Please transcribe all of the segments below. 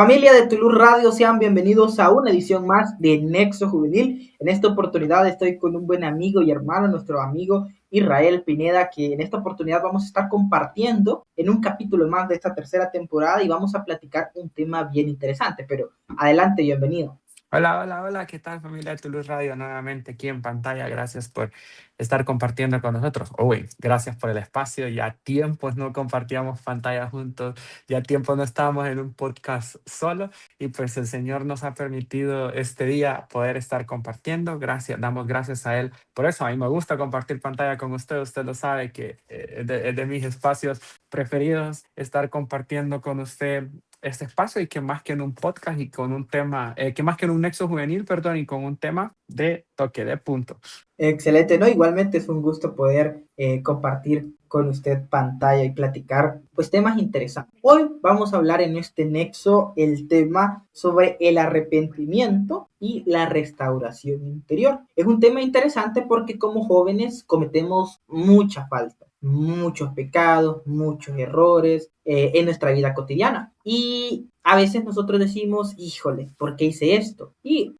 Familia de Toulouse Radio, sean bienvenidos a una edición más de Nexo Juvenil. En esta oportunidad estoy con un buen amigo y hermano, nuestro amigo Israel Pineda, que en esta oportunidad vamos a estar compartiendo en un capítulo más de esta tercera temporada y vamos a platicar un tema bien interesante. Pero adelante, bienvenido. Hola, hola, hola, ¿qué tal familia de Toulouse Radio? Nuevamente aquí en pantalla, gracias por estar compartiendo con nosotros. Gracias por el espacio, ya tiempos no compartíamos pantalla juntos, ya tiempo no estábamos en un podcast solo y pues el Señor nos ha permitido este día poder estar compartiendo. Gracias, damos gracias a Él. Por eso a mí me gusta compartir pantalla con usted lo sabe que es de mis espacios preferidos estar compartiendo con usted este espacio y que más que en un podcast y con un tema, que más que en un nexo juvenil, perdón, y con un tema de toque de punto. Excelente, ¿no? Igualmente es un gusto poder compartir con usted pantalla y platicar pues temas interesantes. Hoy vamos a hablar en este nexo el tema sobre el arrepentimiento y la restauración interior. Es un tema interesante porque como jóvenes cometemos mucha falta, muchos pecados, muchos errores en nuestra vida cotidiana. Y a veces nosotros decimos, híjole, ¿por qué hice esto? Y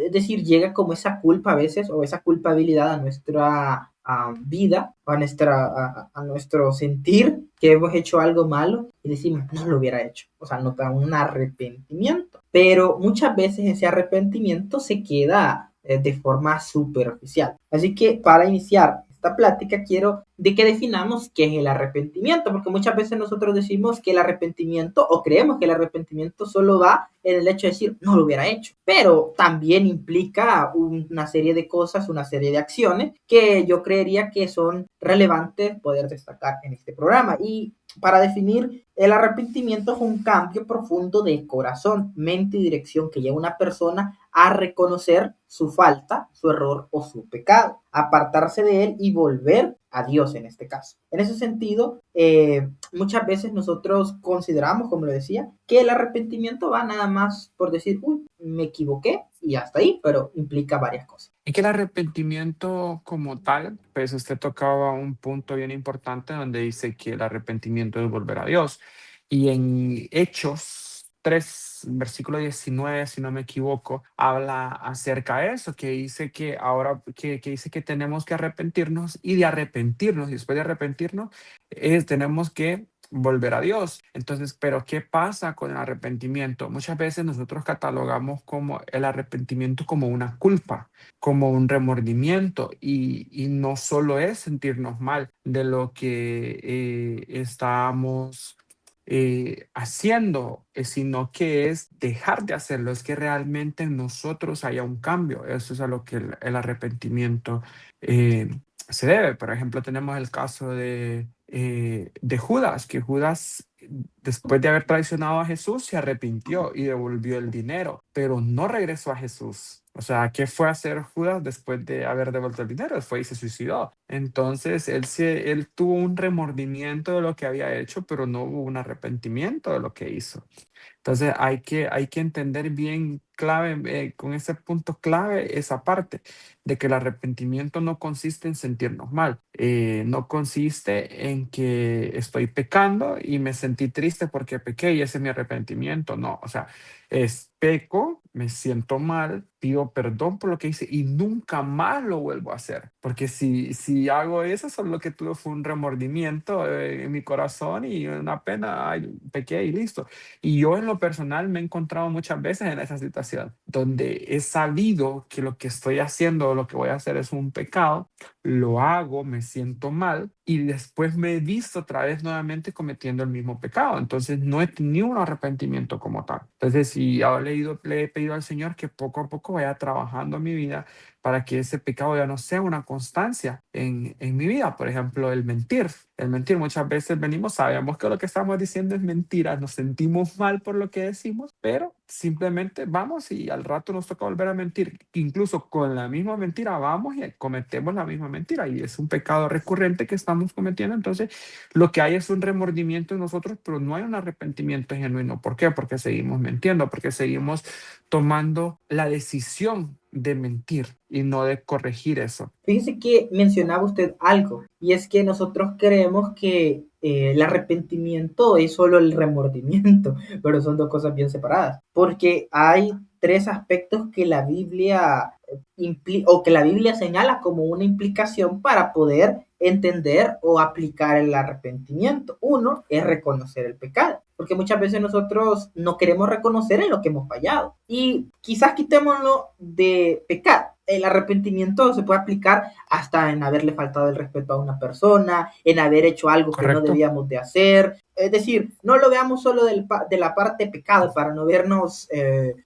es decir, llega como esa culpa a veces o esa culpabilidad a nuestra vida, a nuestro sentir que hemos hecho algo malo y decimos, no lo hubiera hecho. O sea, nos da un arrepentimiento. Pero muchas veces ese arrepentimiento se queda de forma superficial. Así que para iniciar esta plática quiero de que definamos qué es el arrepentimiento, porque muchas veces nosotros decimos que el arrepentimiento o creemos que el arrepentimiento solo va en el hecho de decir no lo hubiera hecho, pero también implica una serie de cosas, una serie de acciones que yo creería que son relevantes poder destacar en este programa. Y para definir, el arrepentimiento es un cambio profundo de corazón, mente y dirección que lleva a una persona a reconocer su falta, su error o su pecado, apartarse de él y volver a Dios en este caso. En ese sentido, muchas veces nosotros consideramos, como lo decía, que el arrepentimiento va nada más por decir, uy, me equivoqué y hasta ahí, pero implica varias cosas. Y que el arrepentimiento como tal, pues usted tocaba un punto bien importante donde dice que el arrepentimiento es volver a Dios. Y en Hechos 3 versículo 19 si no me equivoco, habla acerca de eso, que dice que ahora, que dice que tenemos que arrepentirnos y de arrepentirnos, y después de arrepentirnos, tenemos que volver a Dios. Entonces, pero ¿qué pasa con el arrepentimiento? Muchas veces nosotros catalogamos como el arrepentimiento como una culpa, como un remordimiento y no solo es sentirnos mal de lo que estamos haciendo, sino que es dejar de hacerlo, es que realmente en nosotros haya un cambio. Eso es a lo que el arrepentimiento eh, se debe. Por ejemplo, tenemos el caso de Judas, que Judas, después de haber traicionado a Jesús, se arrepintió y devolvió el dinero, pero no regresó a Jesús. O sea, ¿qué fue a hacer Judas después de haber devuelto el dinero? Fue y se suicidó. Entonces, él tuvo un remordimiento de lo que había hecho, pero no hubo un arrepentimiento de lo que hizo. Entonces hay que entender bien clave, con ese punto clave, esa parte de que el arrepentimiento no consiste en sentirnos mal, no consiste en que estoy pecando y me sentí triste porque pequé y ese es mi arrepentimiento, no, o sea, es peco, me siento mal, pido perdón por lo que hice y nunca más lo vuelvo a hacer, porque si hago eso, solo lo que tuve fue un remordimiento en mi corazón y una pena, ay, pequé y listo. Y yo en lo personal me he encontrado muchas veces en esa situación, donde he sabido que lo que estoy haciendo o lo que voy a hacer es un pecado, lo hago, me siento mal y después me he visto otra vez nuevamente cometiendo el mismo pecado. Entonces no he tenido un arrepentimiento como tal. Entonces, si le he pedido al Señor que poco a poco vaya trabajando en mi vida para que ese pecado ya no sea una constancia en mi vida. Por ejemplo, el mentir. El mentir, muchas veces venimos, sabemos que lo que estamos diciendo es mentira, nos sentimos mal por lo que decimos, pero simplemente vamos y al rato nos toca volver a mentir. Incluso con la misma mentira vamos y cometemos la misma mentira y es un pecado recurrente que estamos cometiendo. Entonces, lo que hay es un remordimiento en nosotros, pero no hay un arrepentimiento genuino. ¿Por qué? Porque seguimos mintiendo, porque seguimos tomando la decisión de mentir y no de corregir eso. Fíjese que mencionaba usted algo, y es que nosotros creemos que el arrepentimiento es solo el remordimiento, pero son dos cosas bien separadas, porque hay tres aspectos que la Biblia o que la Biblia señala como una implicación para poder entender o aplicar el arrepentimiento. Uno es reconocer el pecado, porque muchas veces nosotros no queremos reconocer en lo que hemos fallado. Y quizás quitémoslo de pecar. El arrepentimiento se puede aplicar hasta en haberle faltado el respeto a una persona, en haber hecho algo que no ¿correcto? debíamos de hacer. Es decir, no lo veamos solo de la parte pecado para no vernos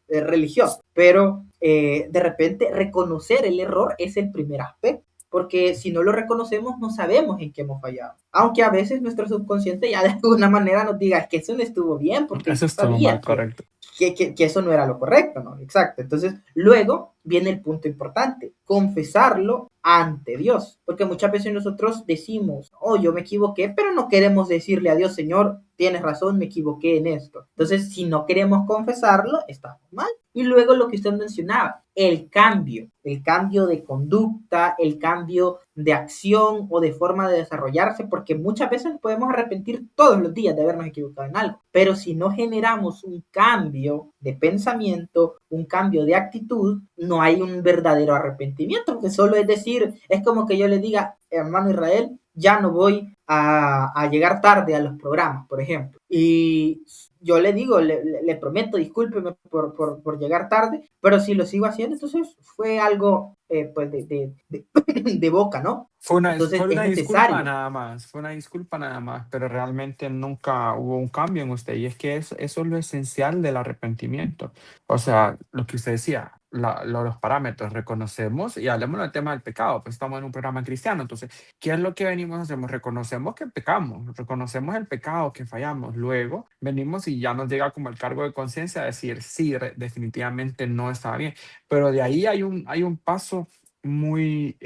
religiosos, pero de repente reconocer el error es el primer aspecto, porque si no lo reconocemos no sabemos en qué hemos fallado. Aunque a veces nuestro subconsciente ya de alguna manera nos diga, es que eso no estuvo bien, porque Eso yo estuvo mal, sabía correcto. que eso no era lo correcto, ¿no? Exacto. Entonces, luego viene el punto importante, confesarlo ante Dios, porque muchas veces nosotros decimos, oh, yo me equivoqué, pero no queremos decirle a Dios, Señor, tienes razón, me equivoqué en esto. Entonces, si no queremos confesarlo, estamos mal. Y luego lo que usted mencionaba, el cambio de conducta, el cambio de acción o de forma de desarrollarse, porque muchas veces podemos arrepentir todos los días de habernos equivocado en algo, pero si no generamos un cambio de pensamiento, un cambio de actitud, no hay un verdadero arrepentimiento, porque solo es decir, es como que yo le diga, hermano Israel, ya no voy a llegar tarde a los programas, por ejemplo, y yo le digo, le prometo, discúlpeme por llegar tarde, pero si lo sigo haciendo, entonces fue algo pues de boca, ¿no? Entonces Fue es una disculpa necesario. nada más, fue una disculpa nada más, pero realmente nunca hubo un cambio en usted. Y es que eso es lo esencial del arrepentimiento. O sea, lo que usted decía, los parámetros, reconocemos y hablemos del tema del pecado, pues estamos en un programa cristiano. Entonces, ¿qué es lo que venimos a hacer? Reconocemos que pecamos, reconocemos el pecado, que fallamos. Luego venimos y ya nos llega como el cargo de conciencia a decir, sí, definitivamente no estaba bien. Pero de ahí hay un paso muy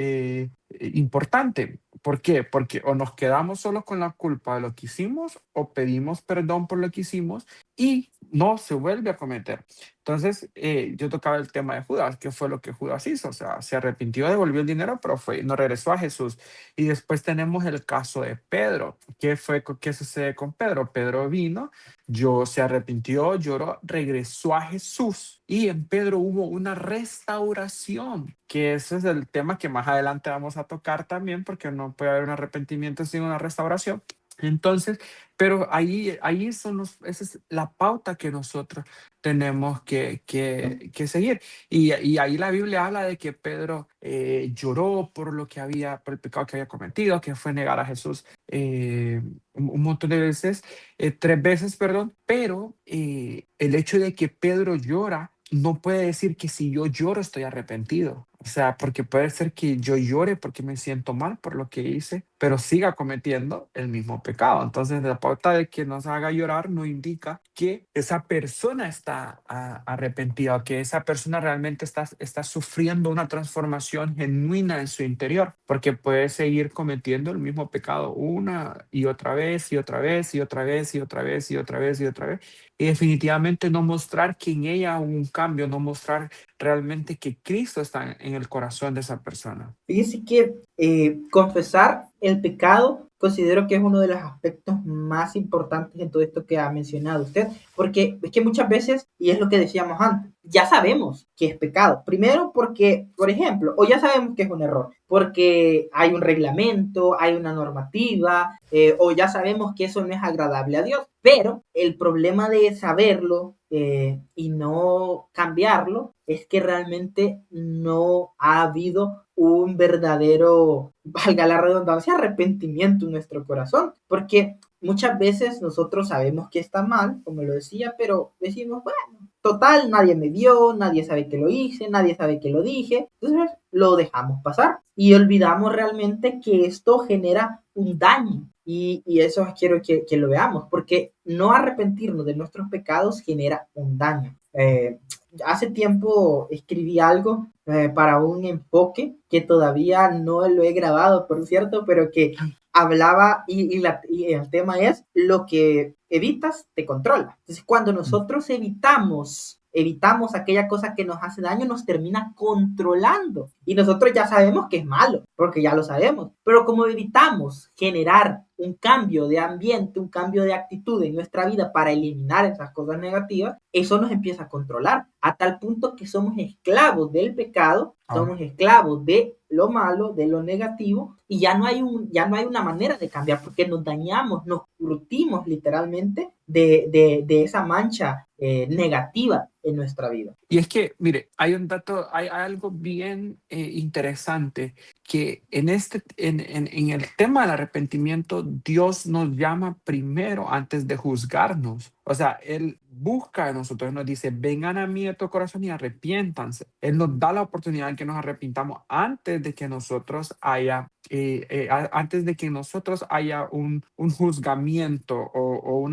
importante. ¿Por qué? Porque o nos quedamos solo con la culpa de lo que hicimos o pedimos perdón por lo que hicimos y no se vuelve a cometer. Entonces, yo tocaba el tema de Judas, que fue lo que Judas hizo, o sea, se arrepintió, devolvió el dinero, pero no regresó a Jesús. Y después tenemos el caso de Pedro. ¿Qué sucede con Pedro? Pedro vino, se arrepintió, lloró, regresó a Jesús y en Pedro hubo una restauración, que ese es el tema que más adelante vamos a tocar también, porque no puede haber un arrepentimiento sin una restauración. Entonces, pero ahí esa es la pauta que nosotros tenemos que seguir. Y ahí la Biblia habla de que Pedro lloró por el pecado que había cometido, que fue negar a Jesús un montón de veces, 3 veces, perdón, pero el hecho de que Pedro llora no puede decir que si yo lloro estoy arrepentido. O sea, porque puede ser que yo llore porque me siento mal por lo que hice, pero siga cometiendo el mismo pecado. Entonces, la pauta de que nos haga llorar no indica que esa persona está arrepentida, que esa persona realmente está sufriendo una transformación genuina en su interior, porque puede seguir cometiendo el mismo pecado una y otra vez y otra vez y otra vez y otra vez y otra vez y otra vez. Y definitivamente no mostrar que en ella hubo un cambio, no mostrar realmente que Cristo está en el corazón de esa persona. Fíjese que confesar el pecado considero que es uno de los aspectos más importantes en todo esto que ha mencionado usted, porque es que muchas veces, y es lo que decíamos antes, ya sabemos que es pecado. Primero porque, por ejemplo, o ya sabemos que es un error, porque hay un reglamento, hay una normativa, o ya sabemos que eso no es agradable a Dios, pero el problema de saberlo y no cambiarlo es que realmente no ha habido un verdadero, valga la redundancia, arrepentimiento en nuestro corazón, porque muchas veces nosotros sabemos que está mal, como lo decía, pero decimos, bueno, total, nadie me vio, nadie sabe que lo hice, nadie sabe que lo dije, entonces lo dejamos pasar y olvidamos realmente que esto genera un daño. Y eso quiero que lo veamos, porque no arrepentirnos de nuestros pecados genera un daño. Hace tiempo escribí algo para un enfoque que todavía no lo he grabado, por cierto, pero que hablaba y el tema es lo que evitas te controla. Entonces, cuando nosotros evitamos evitamos aquella cosa que nos hace daño, nos termina controlando. Y nosotros ya sabemos que es malo, porque ya lo sabemos. Pero como evitamos generar un cambio de ambiente, un cambio de actitud en nuestra vida para eliminar esas cosas negativas, eso nos empieza a controlar a tal punto que somos esclavos del pecado, Ah. somos esclavos de lo malo, de lo negativo, y ya no hay una manera de cambiar porque nos dañamos, nos curtimos literalmente de esa mancha negativa en nuestra vida. Y es que, mire, hay un dato, hay algo bien interesante, que en el tema del arrepentimiento, Dios nos llama primero antes de juzgarnos. O sea, Él busca a nosotros, nos dice, vengan a mí de todo corazón y arrepiéntanse. Él nos da la oportunidad de que nos arrepintamos antes de que nosotros antes de que nosotros haya un juzgamiento o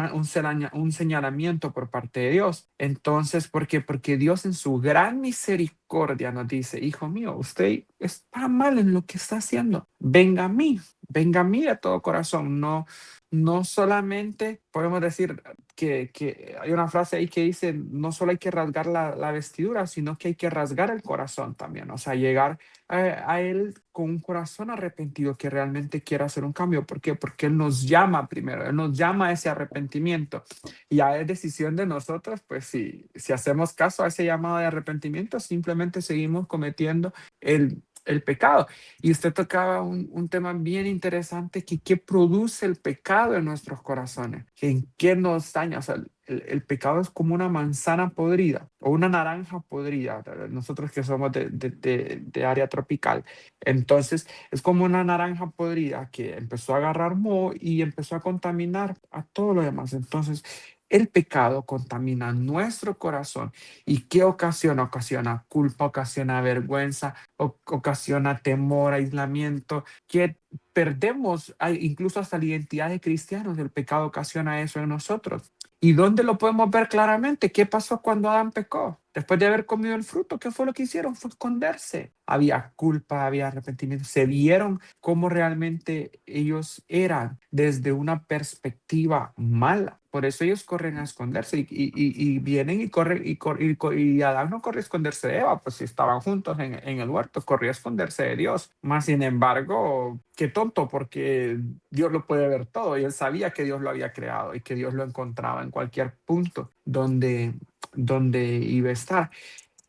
un señalamiento por parte de Dios. Entonces, ¿por qué? Porque Dios en su gran misericordia nos dice, hijo mío, usted está mal en lo que está haciendo. Venga a mí de todo corazón. No, no solamente podemos decir que hay una frase ahí que dice, no solo hay que rasgar la vestidura, sino que hay que rasgar el corazón también. O sea, llegar a Él con un corazón arrepentido que realmente quiera hacer un cambio. ¿Por qué? Porque Él nos llama primero, Él nos llama a ese arrepentimiento. Y ya es decisión de nosotros, pues si hacemos caso a ese llamado de arrepentimiento, simplemente seguimos cometiendo el pecado. Y usted tocaba un tema bien interesante, que qué produce el pecado en nuestros corazones, en qué nos daña. O sea, el pecado es como una manzana podrida o una naranja podrida, nosotros que somos de área tropical. Entonces, es como una naranja podrida que empezó a agarrar moho y empezó a contaminar a todo lo demás. Entonces, el pecado contamina nuestro corazón. ¿Y qué ocasiona? Ocasiona culpa, ocasiona vergüenza, ocasiona temor, aislamiento, que perdemos incluso hasta la identidad de cristianos. El pecado ocasiona eso en nosotros. ¿Y dónde lo podemos ver claramente? ¿Qué pasó cuando Adán pecó? Después de haber comido el fruto, ¿qué fue lo que hicieron? Fue esconderse. Había culpa, había arrepentimiento. Se vieron cómo realmente ellos eran desde una perspectiva mala. Por eso ellos corren a esconderse y vienen y corren y Adán no corre a esconderse de Eva, pues si estaban juntos en el huerto, corría a esconderse de Dios. Más sin embargo, qué tonto, porque Dios lo puede ver todo y él sabía que Dios lo había creado y que Dios lo encontraba en cualquier punto donde iba a estar.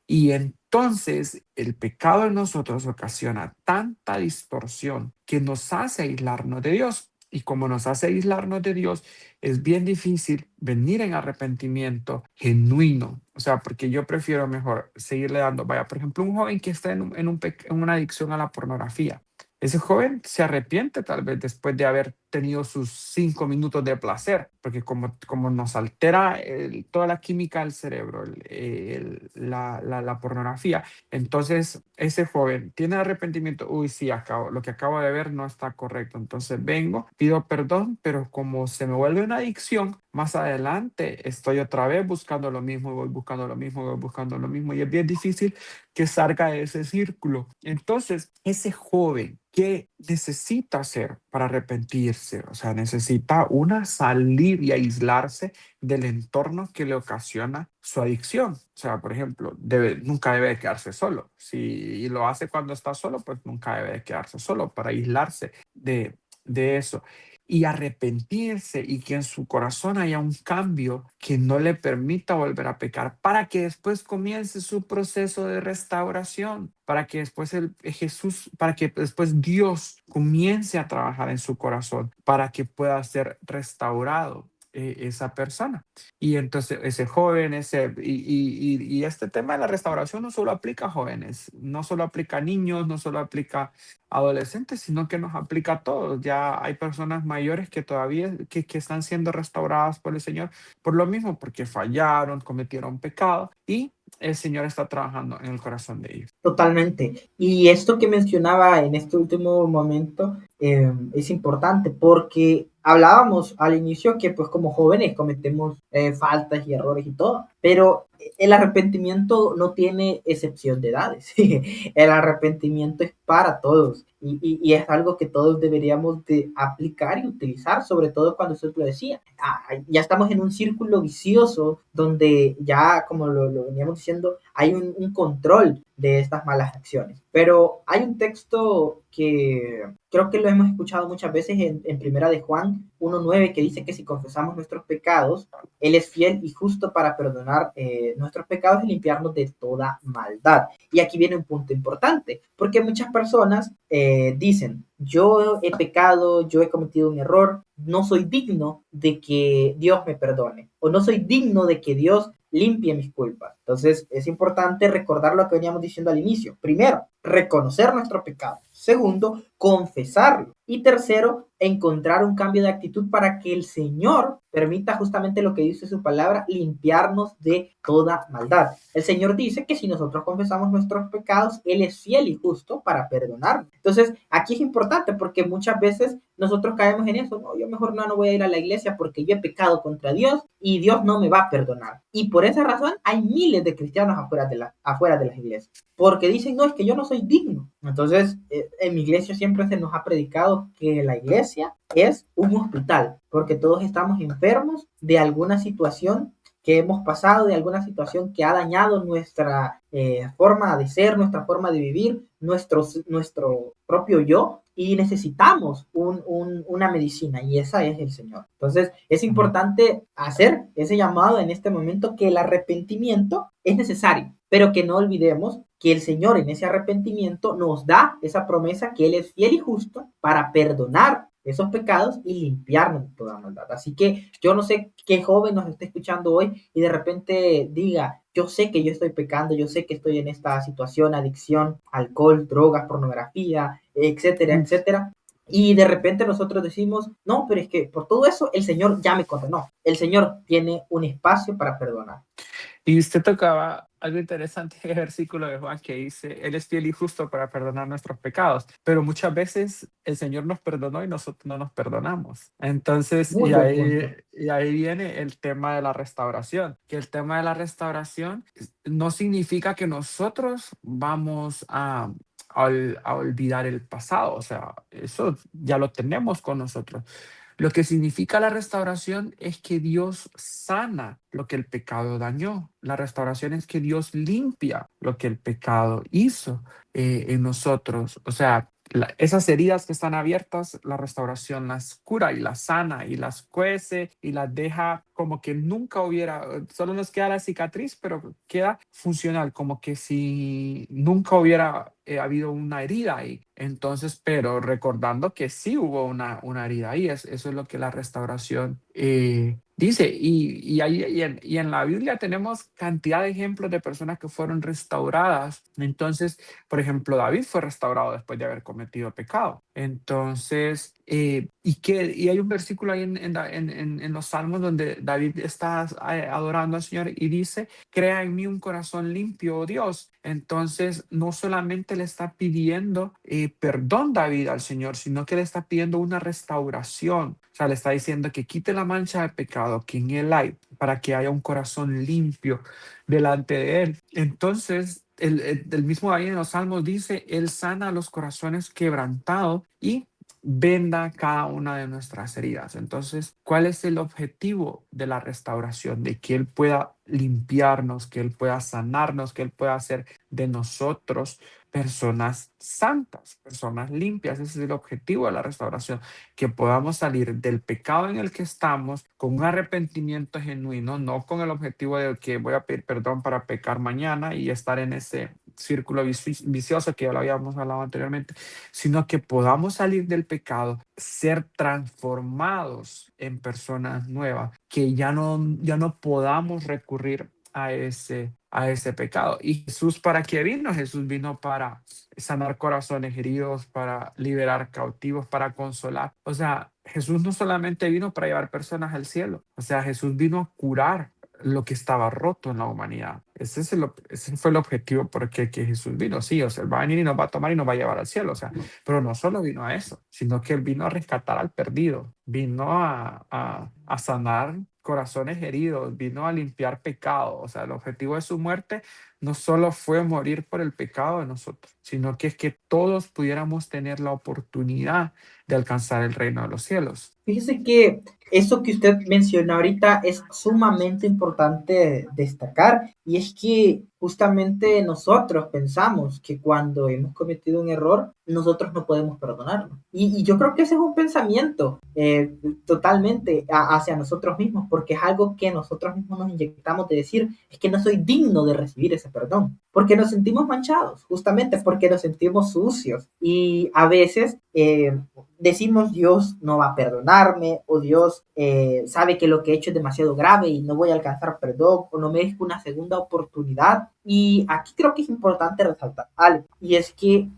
Y entonces el pecado en nosotros ocasiona tanta distorsión que nos hace aislarnos de Dios. Y como nos hace aislarnos de Dios, es bien difícil venir en arrepentimiento genuino. O sea, porque yo prefiero mejor seguirle dando. Vaya, por ejemplo, un joven que está en una adicción a la pornografía. Ese joven se arrepiente tal vez después de haber tenido sus 5 minutos de placer, porque como nos altera toda la química del cerebro, la pornografía, entonces ese joven tiene arrepentimiento. Uy, sí, lo que acabo de ver no está correcto. Entonces vengo, pido perdón, pero como se me vuelve una adicción, más adelante estoy otra vez buscando lo mismo, voy buscando lo mismo, voy buscando lo mismo, y es bien difícil que salga de ese círculo. Entonces, ese joven, ¿qué necesita hacer para arrepentirse? O sea, necesita salir y aislarse del entorno que le ocasiona su adicción. O sea, por ejemplo, nunca debe de quedarse solo. Si lo hace cuando está solo, pues nunca debe de quedarse solo para aislarse de eso. Y arrepentirse y que en su corazón haya un cambio que no le permita volver a pecar, para que después comience su proceso de restauración, para que después para que después Dios comience a trabajar en su corazón, para que pueda ser restaurado esa persona. Y entonces ese joven, y este tema de la restauración no solo aplica a jóvenes, no solo aplica a niños, no solo aplica adolescentes, sino que nos aplica a todos. Ya hay personas mayores que todavía que están siendo restauradas por el Señor por lo mismo, porque fallaron, cometieron pecado y el Señor está trabajando en el corazón de ellos. Totalmente. Y esto que mencionaba en este último momento es importante porque hablábamos al inicio que pues como jóvenes cometemos faltas y errores y todo, pero el arrepentimiento no tiene excepción de edades. El arrepentimiento es para todos y es algo que todos deberíamos de aplicar y utilizar, sobre todo cuando usted lo decía. Ya estamos en un círculo vicioso donde ya, como lo veníamos diciendo, hay un control de estas malas acciones. Pero hay un texto que creo que lo hemos escuchado muchas veces en Primera de Juan 1:9 que dice que si confesamos nuestros pecados, él es fiel y justo para perdonar nuestros pecados y limpiarnos de toda maldad. Y aquí viene un punto importante, porque muchas personas dicen, yo he pecado, yo he cometido un error, no soy digno de que Dios me perdone, o no soy digno de que Dios limpie mis culpas. Entonces es importante recordar lo que veníamos diciendo al inicio. Primero, reconocer nuestro pecado. Segundo, confesarlo. Y tercero, encontrar un cambio de actitud para que el Señor permita justamente lo que dice su palabra, limpiarnos de toda maldad. El Señor dice que si nosotros confesamos nuestros pecados, Él es fiel y justo para perdonarnos. Entonces, aquí es importante porque muchas veces nosotros caemos en eso, no, yo mejor no voy a ir a la iglesia porque yo he pecado contra Dios y Dios no me va a perdonar. Y por esa razón hay miles de cristianos afuera de las iglesias, porque dicen, no, es que yo no soy digno. Entonces, en mi iglesia siempre se nos ha predicado que la iglesia es un hospital, porque todos estamos enfermos de alguna situación que hemos pasado, de alguna situación que ha dañado nuestra forma de ser, nuestra forma de vivir, nuestro propio yo, y necesitamos una medicina, y esa es el Señor. Entonces, es importante hacer ese llamado en este momento, que el arrepentimiento es necesario, pero que no olvidemos que el Señor en ese arrepentimiento nos da esa promesa que Él es fiel y justo para perdonar esos pecados y limpiarnos de toda maldad. Así que yo no sé qué joven nos esté escuchando hoy y de repente diga, yo sé que yo estoy pecando, yo sé que estoy en esta situación, adicción, alcohol, drogas, pornografía, etcétera, etcétera. Y de repente nosotros decimos, no, pero es que por todo eso el Señor ya me condenó. El Señor tiene un espacio para perdonar. Y usted tocaba algo interesante en el versículo de Juan que dice, Él es fiel y justo para perdonar nuestros pecados, pero muchas veces el Señor nos perdonó y nosotros no nos perdonamos. Entonces, Muy buen punto. y ahí viene el tema de la restauración, que el tema de la restauración no significa que nosotros vamos a olvidar el pasado, o sea, eso ya lo tenemos con nosotros. Lo que significa la restauración es que Dios sana lo que el pecado dañó. La restauración es que Dios limpia lo que el pecado hizo en nosotros. O sea, esas heridas que están abiertas, la restauración las cura y las sana y las cuece y las deja como que nunca hubiera, solo nos queda la cicatriz, pero queda funcional, como que si nunca hubiera habido una herida ahí. Entonces, pero recordando que sí hubo una herida ahí, eso es lo que la restauración dice. Y en la Biblia tenemos cantidad de ejemplos de personas que fueron restauradas. Entonces, por ejemplo, David fue restaurado después de haber cometido pecado. Entonces, y hay un versículo ahí en los Salmos donde David está adorando al Señor y dice, crea en mí un corazón limpio, oh Dios. Entonces, no solamente le está pidiendo perdón David al Señor, sino que le está pidiendo una restauración. O sea, le está diciendo que quite la mancha de pecado que en él hay para que haya un corazón limpio delante de él. Entonces, el mismo David en los Salmos dice, Él sana los corazones quebrantados y venda cada una de nuestras heridas. Entonces, ¿cuál es el objetivo de la restauración? De que Él pueda limpiarnos, que Él pueda sanarnos, que Él pueda hacer de nosotros personas santas, personas limpias. Ese es el objetivo de la restauración, que podamos salir del pecado en el que estamos con un arrepentimiento genuino, no con el objetivo de que voy a pedir perdón para pecar mañana y estar en ese círculo vicioso que ya lo habíamos hablado anteriormente, sino que podamos salir del pecado, ser transformados en personas nuevas, que ya no podamos recurrir a ese pecado. ¿Y Jesús para qué vino? Jesús vino para sanar corazones heridos, para liberar cautivos, para consolar. O sea, Jesús no solamente vino para llevar personas al cielo, o sea, Jesús vino a curar lo que estaba roto en la humanidad. Ese fue el objetivo por el que Jesús vino. Sí, o sea, Él va a venir y nos va a tomar y nos va a llevar al cielo, o sea, pero no solo vino a eso, sino que Él vino a rescatar al perdido, vino a sanar corazones heridos, vino a limpiar pecado. O sea, el objetivo de su muerte no solo fue morir por el pecado de nosotros, sino que es que todos pudiéramos tener la oportunidad de alcanzar el reino de los cielos. Fíjese que eso que usted mencionó ahorita es sumamente importante destacar y es que justamente nosotros pensamos que cuando hemos cometido un error, nosotros no podemos perdonarlo. Y yo creo que ese es un pensamiento totalmente hacia nosotros mismos, porque es algo que nosotros mismos nos inyectamos de decir, es que no soy digno de recibir ese perdón, porque nos sentimos manchados, justamente porque nos sentimos sucios y a veces decimos Dios no va a perdonarme o Dios sabe que lo que he hecho es demasiado grave y no voy a alcanzar perdón o no merezco una segunda oportunidad. Y aquí creo que es importante resaltar algo y es que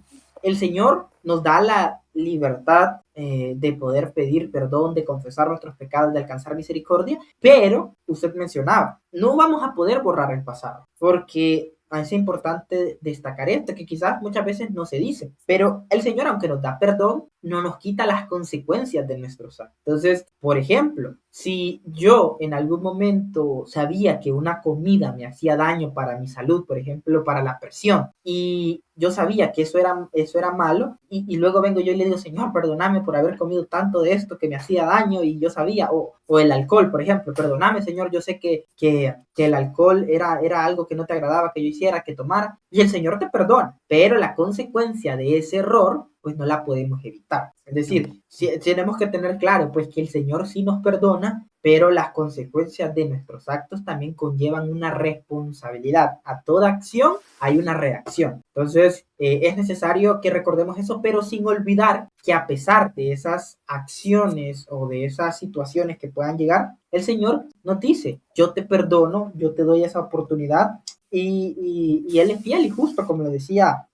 el Señor nos da la libertad de poder pedir perdón, de confesar nuestros pecados, de alcanzar misericordia, pero usted mencionaba, no vamos a poder borrar el pasado porque es importante destacar esto, que quizás muchas veces no se dice, pero el Señor, aunque nos da perdón, no nos quita las consecuencias de nuestros actos. Entonces, por ejemplo, si yo en algún momento sabía que una comida me hacía daño para mi salud, por ejemplo, para la presión, y yo sabía que eso era malo, y luego vengo yo y le digo, Señor, perdóname por haber comido tanto de esto que me hacía daño, y yo sabía, o el alcohol, por ejemplo, perdóname, Señor, yo sé que el alcohol era algo que no te agradaba que yo hiciera, que tomara, y el Señor te perdona, pero la consecuencia de ese error pues no la podemos evitar. Es decir, tenemos que tener claro pues que el Señor sí nos perdona, pero las consecuencias de nuestros actos también conllevan una responsabilidad. A toda acción hay una reacción. Entonces, es necesario que recordemos eso, pero sin olvidar que a pesar de esas acciones o de esas situaciones que puedan llegar, el Señor nos dice, yo te perdono, yo te doy esa oportunidad y Él es fiel y justo, como lo decía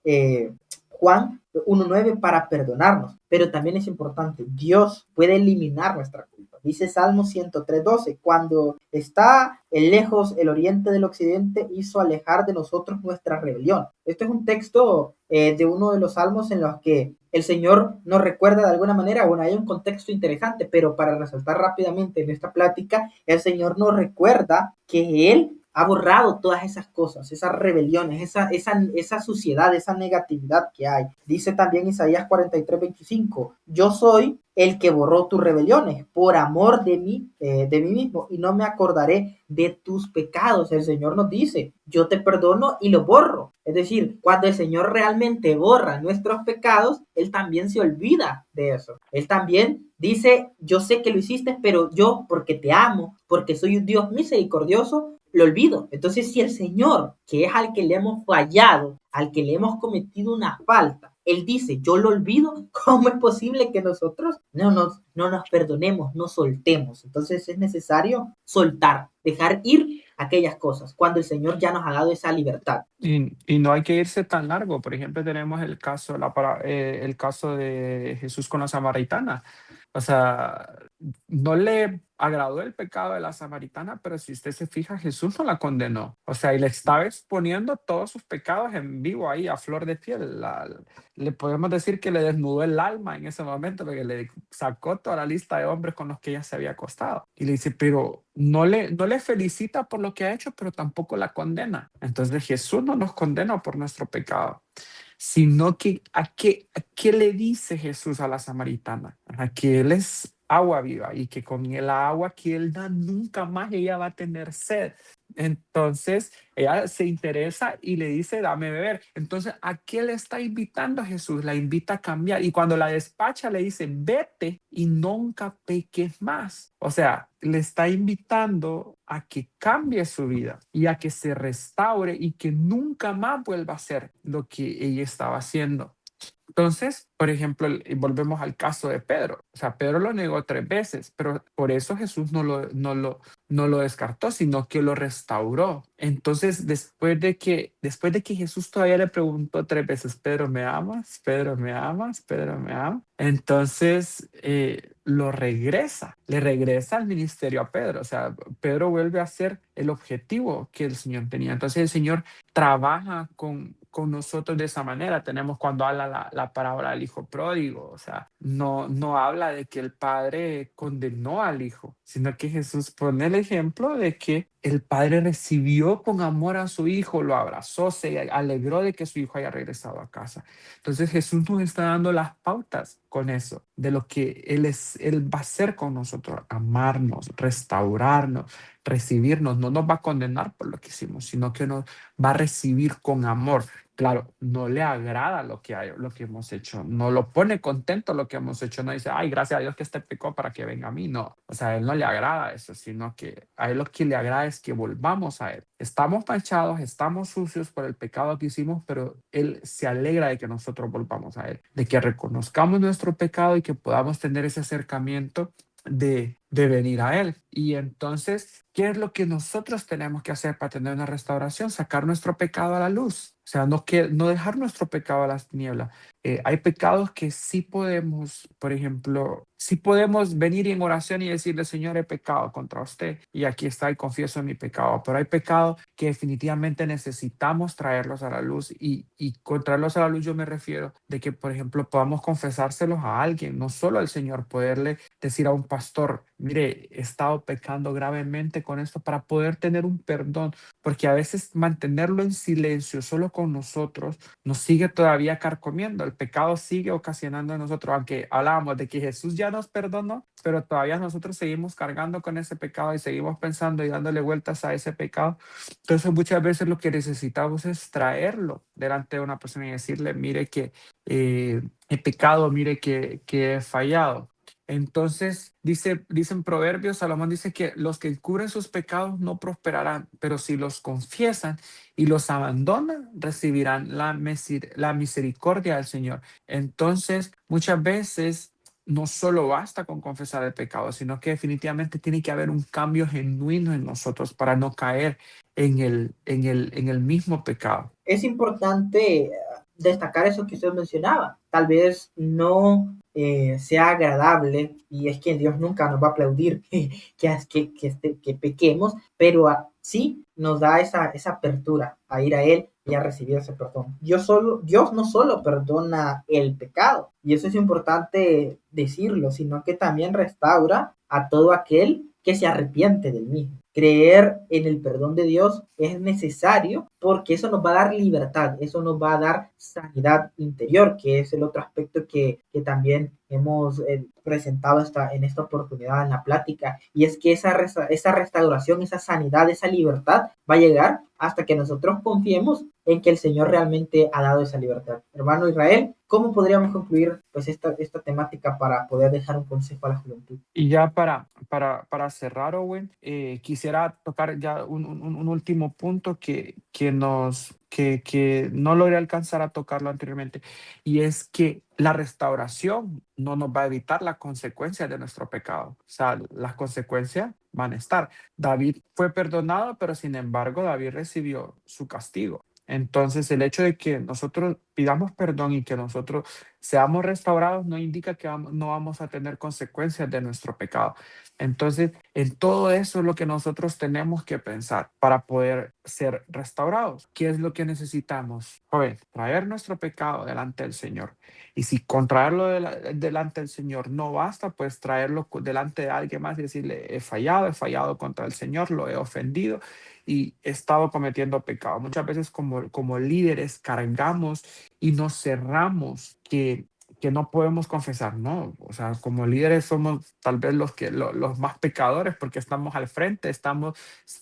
Juan 1.9 para perdonarnos, pero también es importante, Dios puede eliminar nuestra culpa. Dice Salmo 103.12, cuando está lejos el oriente del occidente, hizo alejar de nosotros nuestra rebelión. Este es un texto de uno de los salmos en los que el Señor nos recuerda de alguna manera, bueno, hay un contexto interesante, pero para resaltar rápidamente en esta plática, el Señor nos recuerda que Él ha borrado todas esas cosas, esas rebeliones, esa suciedad, esa negatividad que hay. Dice también Isaías 43:25, yo soy el que borró tus rebeliones por amor de mí mismo, y no me acordaré de tus pecados. El Señor nos dice, yo te perdono y lo borro. Es decir, cuando el Señor realmente borra nuestros pecados, Él también se olvida de eso. Él también dice, yo sé que lo hiciste, pero yo, porque te amo, porque soy un Dios misericordioso, lo olvido. Entonces, si el Señor, que es al que le hemos fallado, al que le hemos cometido una falta, Él dice, yo lo olvido, ¿cómo es posible que nosotros no nos perdonemos, no soltemos? Entonces es necesario soltar, dejar ir aquellas cosas, cuando el Señor ya nos ha dado esa libertad. Y no hay que irse tan largo. Por ejemplo, tenemos el caso, el caso de Jesús con la samaritana. O sea, no le agradó el pecado de la samaritana, pero si usted se fija, Jesús no la condenó. O sea, y le estaba exponiendo todos sus pecados en vivo ahí, a flor de piel. Le podemos decir que le desnudó el alma en ese momento, porque le sacó toda la lista de hombres con los que ella se había acostado. Y le dice, pero no le felicita por lo que ha hecho, pero tampoco la condena. Entonces Jesús no nos condena por nuestro pecado, sino que a qué le dice Jesús a la samaritana, a que Él es agua viva y que con el agua que Él da nunca más ella va a tener sed. Entonces ella se interesa y le dice, dame beber. Entonces, ¿a qué le está invitando a Jesús? La invita a cambiar. Y cuando la despacha, le dice, vete y nunca peques más. O sea, le está invitando a que cambie su vida y a que se restaure y que nunca más vuelva a hacer lo que ella estaba haciendo. Entonces, por ejemplo, volvemos al caso de Pedro. O sea, Pedro lo negó 3 veces, pero por eso Jesús no lo descartó, sino que lo restauró. Entonces, después de que Jesús todavía le preguntó 3 veces, Pedro, ¿me amas? Pedro, ¿me amas? Pedro, ¿me amas? Entonces, le regresa al ministerio a Pedro. O sea, Pedro vuelve a ser el objetivo que el Señor tenía. Entonces, el Señor trabaja con nosotros de esa manera. Tenemos cuando habla la parábola del hijo pródigo, o sea, no habla de que el padre condenó al hijo, sino que Jesús pone el ejemplo de que el padre recibió con amor a su hijo, lo abrazó, se alegró de que su hijo haya regresado a casa. Entonces Jesús nos está dando las pautas con eso, de lo que Él va a hacer con nosotros, amarnos, restaurarnos, recibirnos. No nos va a condenar por lo que hicimos, sino que nos va a recibir con amor. Claro, no le agrada lo que hemos hecho, no lo pone contento lo que hemos hecho, no dice, ay, gracias a Dios que este pecó para que venga a mí, no, o sea, a él no le agrada eso, sino que a él lo que le agrada es que volvamos a él. Estamos manchados, estamos sucios por el pecado que hicimos, pero él se alegra de que nosotros volvamos a él, de que reconozcamos nuestro pecado y que podamos tener ese acercamiento de venir a Él. Y entonces, ¿qué es lo que nosotros tenemos que hacer para tener una restauración? Sacar nuestro pecado a la luz. O sea, no dejar nuestro pecado a las tinieblas. Hay pecados que sí podemos, por ejemplo, sí podemos venir en oración y decirle, Señor, he pecado contra usted y aquí está y confieso mi pecado. Pero hay pecados que definitivamente necesitamos traerlos a la luz y con traerlos a la luz yo me refiero de que, por ejemplo, podamos confesárselos a alguien, no solo al Señor, poderle decir a un pastor, mire, he estado pecando gravemente con esto para poder tener un perdón, porque a veces mantenerlo en silencio solo con nosotros nos sigue todavía carcomiendo, el pecado sigue ocasionando en nosotros, aunque hablábamos de que Jesús ya nos perdonó, pero todavía nosotros seguimos cargando con ese pecado y seguimos pensando y dándole vueltas a ese pecado. Entonces muchas veces lo que necesitamos es traerlo delante de una persona y decirle, mire que he pecado, mire que he fallado. Entonces, dicen Proverbios, Salomón dice que los que cubren sus pecados no prosperarán, pero si los confiesan y los abandonan, recibirán la misericordia del Señor. Entonces, muchas veces no solo basta con confesar el pecado, sino que definitivamente tiene que haber un cambio genuino en nosotros para no caer en el mismo pecado. Es importante destacar eso que usted mencionaba. Tal vez no sea agradable, y es que Dios nunca nos va a aplaudir que pequemos, pero sí nos da esa apertura a ir a Él y a recibir ese perdón. Dios no solo perdona el pecado, y eso es importante decirlo, sino que también restaura a todo aquel que se arrepiente del mismo. Creer en el perdón de Dios es necesario porque eso nos va a dar libertad, eso nos va a dar sanidad interior, que es el otro aspecto que también hemos presentado en esta oportunidad en la plática, y es que esa restauración, esa sanidad, esa libertad va a llegar hasta que nosotros confiemos en que el Señor realmente ha dado esa libertad. Hermano Israel, ¿cómo podríamos concluir pues esta temática para poder dejar un consejo a la juventud? Y ya para cerrar, Owen, quisiera tocar ya un último punto que no logré alcanzar a tocarlo anteriormente, y es que la restauración no nos va a evitar las consecuencias de nuestro pecado. O sea, las consecuencias van a estar. David fue perdonado, pero sin embargo, David recibió su castigo. Entonces, el hecho de que nosotros pidamos perdón y que nosotros seamos restaurados no indica que no vamos a tener consecuencias de nuestro pecado. Entonces, en todo eso es lo que nosotros tenemos que pensar para poder ser restaurados. ¿Qué es lo que necesitamos? Joven, traer nuestro pecado delante del Señor. Y si con traerlo delante del Señor no basta, pues traerlo delante de alguien más y decirle, he fallado contra el Señor, lo he ofendido y he estado cometiendo pecado. Muchas veces como líderes cargamos y nos cerramos que no podemos confesar, ¿no? O sea, como líderes somos tal vez los más pecadores porque estamos al frente,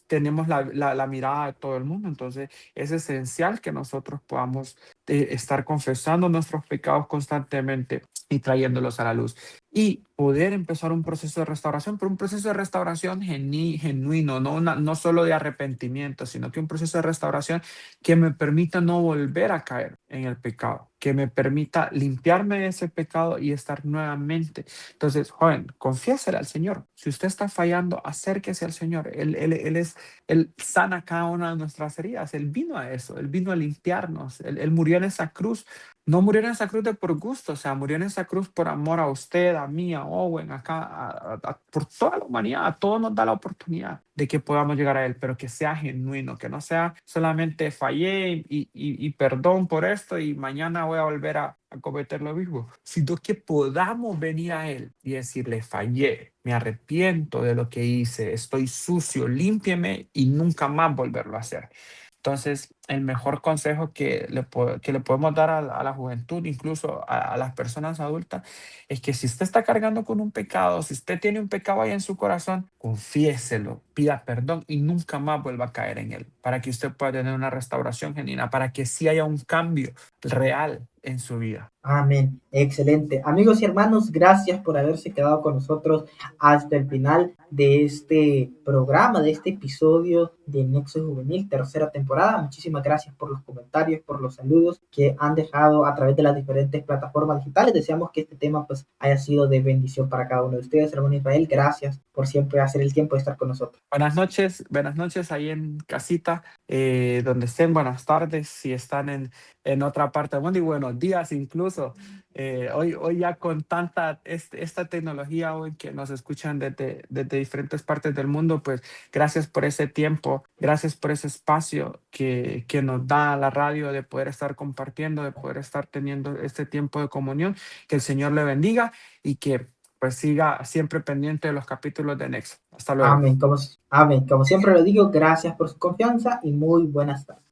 tenemos la mirada de todo el mundo. Entonces, es esencial que nosotros podamos estar confesando nuestros pecados constantemente y trayéndolos a la luz. Y poder empezar un proceso de restauración, pero un proceso de restauración genuino, no solo de arrepentimiento, sino que un proceso de restauración que me permita no volver a caer en el pecado, que me permita limpiarme de ese pecado y estar nuevamente. Entonces, joven, confiésele al Señor. Si usted está fallando, acérquese al Señor. Él sana cada una de nuestras heridas. Él vino a eso, Él vino a limpiarnos. Él murió en esa cruz, no murió en esa cruz de por gusto, o sea, murió en esa cruz por amor a usted, a mí, a Owen, acá, por toda la humanidad, a todos nos da la oportunidad de que podamos llegar a Él, pero que sea genuino, que no sea solamente fallé y perdón por esto y mañana voy a volver a cometer lo mismo, sino que podamos venir a Él y decirle, fallé, me arrepiento de lo que hice, estoy sucio, límpieme y nunca más volverlo a hacer. Entonces, el mejor consejo que le podemos dar a la juventud, incluso a las personas adultas, es que si usted está cargando con un pecado, si usted tiene un pecado ahí en su corazón, confiéselo, pida perdón y nunca más vuelva a caer en él, para que usted pueda tener una restauración genuina, para que sí haya un cambio real en su vida. Amén. Excelente. Amigos y hermanos, gracias por haberse quedado con nosotros hasta el final de este programa, de este episodio de Nexo Juvenil, tercera temporada. Muchísimas gracias por los comentarios, por los saludos que han dejado a través de las diferentes plataformas digitales. Deseamos que este tema pues haya sido de bendición para cada uno de ustedes. Hermano Israel, gracias por siempre hacer el tiempo de estar con nosotros. Buenas noches ahí en casita, donde estén, buenas tardes, si están en otra parte del mundo y buenos días incluso. Hoy ya con tanta esta tecnología hoy que nos escuchan desde diferentes partes del mundo, pues gracias por ese tiempo, gracias por ese espacio que nos da la radio de poder estar compartiendo, de poder estar teniendo este tiempo de comunión. Que el Señor le bendiga y que pues siga siempre pendiente de los capítulos de Nexo. Hasta luego. Amén. Como siempre lo digo, gracias por su confianza y muy buenas tardes.